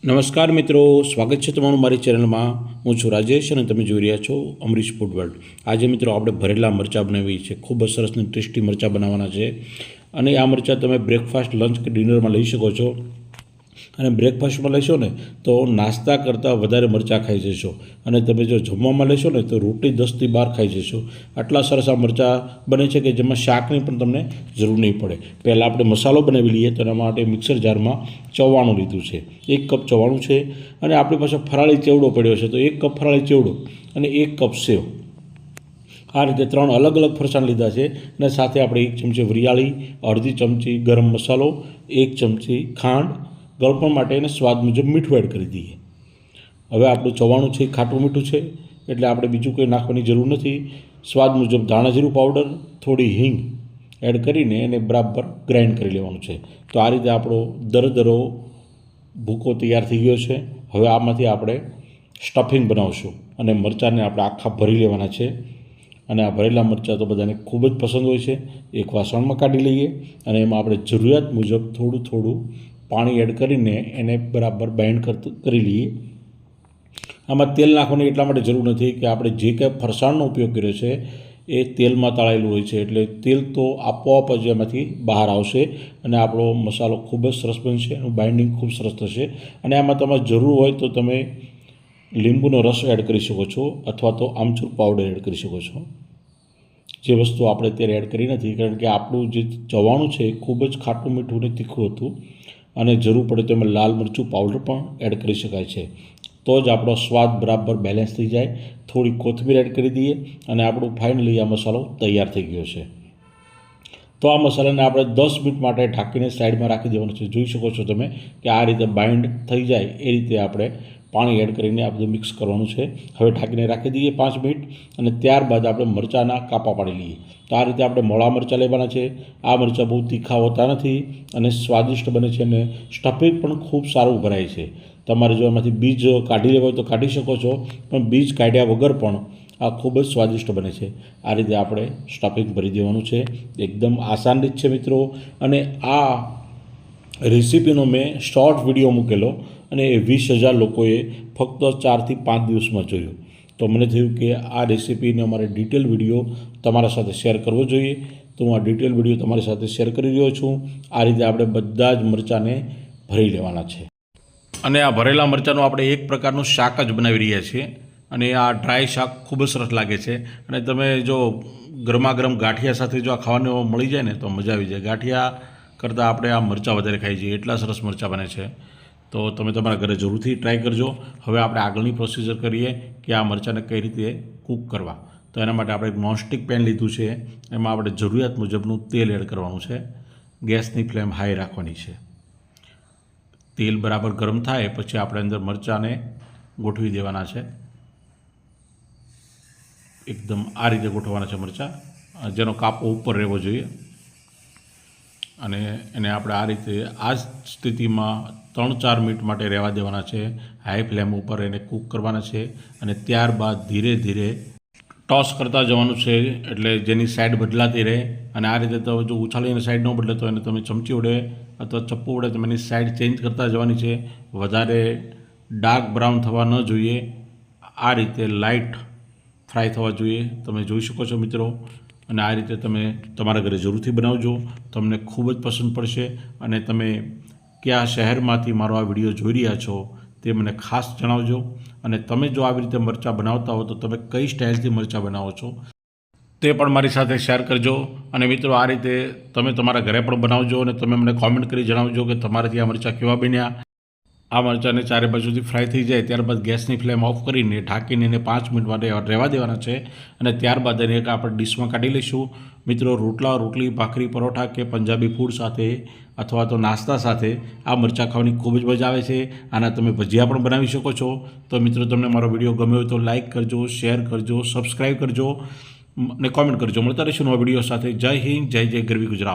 નમસ્કાર મિત્રો, સ્વાગત છે તમારું મારી ચેનલમાં। હું છું રાજેશ અને તમે જોઈ રહ્યા છો અમરીશ ફૂડ વર્લ્ડ। આજે મિત્રો આપણે ભરેલા મરચાં બનાવી છે। ખૂબ જ સરસ અને ટેસ્ટી મરચાં બનાવવાના છે અને આ મરચાં તમે બ્રેકફાસ્ટ, લંચ કે ડિનરમાં લઈ શકો છો। અને બ્રેકફાસ્ટમાં લેશો ને તો નાસ્તા કરતાં વધારે મરચાં ખાઈ જશો અને તમે જો જમવામાં લેશો ને તો રોટી 10થી 12 ખાઈ જશો। આટલા સરસ આ મરચાં બને છે કે જેમાં શાકની પણ તમને જરૂર નહીં પડે। પહેલાં આપણે મસાલો બનાવી લઈએ તો એના માટે મિક્સર જારમાં ચવાણું લીધું છે, 1 કપ ચવાણું છે અને આપણી પાસે ફરાળી ચેવડો પડ્યો છે તો 1 કપ ફરાળી ચેવડો અને 1 કપ સેવ, આ રીતે 3 અલગ અલગ ફરસાણ લીધા છે। અને સાથે આપણે 1 ચમચી વરિયાળી, અડધી ચમચી ગરમ મસાલો, 1 ચમચી ખાંડ, ગળપણ માટે એને સ્વાદ મુજબ મીઠું એડ કરી દઈએ। હવે આપણું ચવાણું છે ખાટું મીઠું છે એટલે આપણે બીજું કંઈ નાખવાની જરૂર નથી। સ્વાદ મુજબ ધાણા જીરું પાવડર, થોડી હિંગ એડ કરીને એને બરાબર ગ્રાઇન્ડ કરી લેવાનું છે। તો આ રીતે આપણો દરદરો ભૂકો તૈયાર થઈ ગયો છે। હવે આમાંથી આપણે સ્ટફિંગ બનાવશું અને મરચાંને આપણે આખા ભરી લેવાના છે અને આ ભરેલા મરચાં તો બધાને ખૂબ જ પસંદ હોય છે। એક વાસણમાં કાઢી લઈએ અને એમાં આપણે જરૂરિયાત મુજબ થોડું થોડું પાણી એડ કરીને એને બરાબર બાઇન્ડ કરી લઈએ। આમાં તેલ નાખવાની એટલા માટે જરૂર નથી કે આપણે જે કંઈ ફરસાણનો ઉપયોગ કર્યો છે એ તેલમાં તળાયેલું હોય છે એટલે તેલ તો આપોઆપ જ એમાંથી બહાર આવશે અને આપણો મસાલો ખૂબ જ સરસ બનશે, એનું બાઇન્ડિંગ ખૂબ સરસ થશે। અને આમાં તમારે જરૂર હોય તો તમે લીંબુનો રસ એડ કરી શકો છો અથવા તો આમચૂર પાવડર એડ કરી શકો છો। જે વસ્તુ આપણે અત્યારે એડ કરી નથી કારણ કે આપણું જે ચવાણું છે એ ખૂબ જ ખાટું મીઠું અને તીખું હતું અને જરૂર પડે તો એમાં લાલ મરચું પાવડર પણ એડ કરી શકાય છે, તો જ આપણો સ્વાદ બરાબર બેલેન્સ થઈ જાય। થોડી કોથમીર એડ કરી દઈએ અને આપણું ફાઇનલી આ મસાલો તૈયાર થઈ ગયો છે। તો આ મસાલાને આપણે 10 મિનિટ માટે ઢાંકીને સાઈડમાં રાખી દેવાનું છે। જોઈ શકો છો તમે કે આ રીતે બાઇન્ડ થઈ જાય એ રીતે આપણે પાણી એડ કરીને આ બધું મિક્સ કરવાનું છે। હવે ઢાંકીને રાખી દઈએ 5 મિનિટ અને ત્યારબાદ આપણે મરચાંના કાપા પાડી લઈએ। તો આ રીતે આપણે મોળા મરચાં લેવાના છે। આ મરચાં બહુ તીખા હોતા નથી અને સ્વાદિષ્ટ બને છે અને સ્ટફિંગ પણ ખૂબ સારું ભરાય છે। તમારે જો એમાંથી બીજ કાઢી લેવા હોય તો કાઢી શકો છો, પણ બીજ કાઢ્યા વગર પણ આ ખૂબ જ સ્વાદિષ્ટ બને છે। આ રીતે આપણે સ્ટફિંગ ભરી દેવાનું છે। એકદમ આસાન રીત છે મિત્રો અને આ રેસીપીનો મેં શોર્ટ વિડીયો મૂકેલો અને એ 20,000 લોકોએ ફક્ત 4 થી 5 દિવસમાં જોયો। તો મને થયું કે આ રેસીપીનો અમારે ડિટેલ વિડીયો તમારા સાથે શેર કરવો જોઈએ, તો હું આ ડિટેલ વિડીયો તમારી સાથે શેર કરી રહ્યો છું। આ રીતે આપણે બધા જ મરચાંને ભરી લેવાના છે અને આ ભરેલા મરચાંનું આપણે એક પ્રકારનું શાક જ બનાવી રહ્યા છીએ અને આ ડ્રાય શાક ખૂબ જ સરસ લાગે છે। અને તમે જો ગરમા ગરમ ગાંઠિયા સાથે જો આ ખાવાનું મળી જાય ને તો મજા આવી જાય। ગાંઠિયા કરતાં આપણે આ મરચાં વધારે ખાઈ જઈએ, એટલા સરસ મરચાં બને છે। તો તમે તમારા ઘરે જરૂરથી ટ્રાય કરજો। હવે આપણે આગળની પ્રોસિજર કરીએ કે આ મરચાંને કઈ રીતે કૂક કરવા। તો એના માટે આપણે એક નોનસ્ટિક પેન લીધું છે, એમાં આપણે જરૂરિયાત મુજબનું તેલ એડ કરવાનું છે। ગેસની ફ્લેમ હાઈ રાખવાની છે। તેલ બરાબર ગરમ થાય પછી આપણે અંદર મરચાંને ગોઠવી દેવાના છે। એકદમ આ રીતે ગોઠવવાના છે મરચાં, જેનો કાપો ઉપર રહેવો જોઈએ અને એને આપણે આ રીતે આ જ સ્થિતિમાં 3-4 મિનિટ માટે રહેવા દેવાના છે। હાઈ ફ્લેમ ઉપર એને કૂક કરવાના છે અને ત્યારબાદ ધીરે ધીરે ટોસ કરતા જવાનું છે એટલે જેની સાઈડ બદલાતી રહે। અને આ રીતે તો જો ઉછાળીને સાઈડ ન બદલે તો એને તમે ચમચી વડે અથવા ચપ્પુ વડે તમે એની સાઈડ ચેન્જ કરતા જવાની છે। વધારે ડાર્ક બ્રાઉન થવા ન જોઈએ, આ રીતે લાઇટ ફ્રાય થવા જોઈએ। તમે જોઈ શકો છો મિત્રો અને આ રીતે તમે તમારા ઘરે જરૂરથી બનાવજો, તમને ખૂબ જ પસંદ પડશે। અને તમે કયા શહેરમાંથી મારો આ વિડીયો જોઈ રહ્યા છો તે મને ખાસ જણાવજો। અને તમે જો આવી રીતે મરચાં બનાવતા હો તો તમે કઈ સ્ટાઇલથી મરચાં બનાવો છો તે પણ મારી સાથે શેર કરજો। અને મિત્રો આ રીતે તમે તમારા ઘરે પણ બનાવજો અને તમે મને કોમેન્ટ કરી જણાવજો કે તમારાથી આ મરચાં કેવા બન્યા। આ મરચાંને ચારે બાજુથી ફ્રાય થઈ જાય ત્યારબાદ ગેસની ફ્લેમ ઓફ કરીને ઢાંકીને એને 5 મિનિટ માટે રહેવા દેવાના છે અને ત્યારબાદ એને એક આપણે ડીશમાં કાઢી લઈશું। મિત્રો રોટલા, રોટલી, ભાખરી, પરોઠા કે પંજાબી ફૂડ સાથે અથવા તો નાસ્તા સાથે આ મરચાં ખાવાની ખૂબ જ મજા આવે છે। આના તમે ભજીયા પણ બનાવી શકો છો। તો મિત્રો તમને મારો વિડીયો ગમ્યો હોય તો લાઇક કરજો, શેર કરજો, સબસ્ક્રાઈબ કરજો અને કોમેન્ટ કરજો। મળતા રહીશું નવા વિડીયો સાથે। જય હિન્દ, જય જય ગરવી ગુજરાત।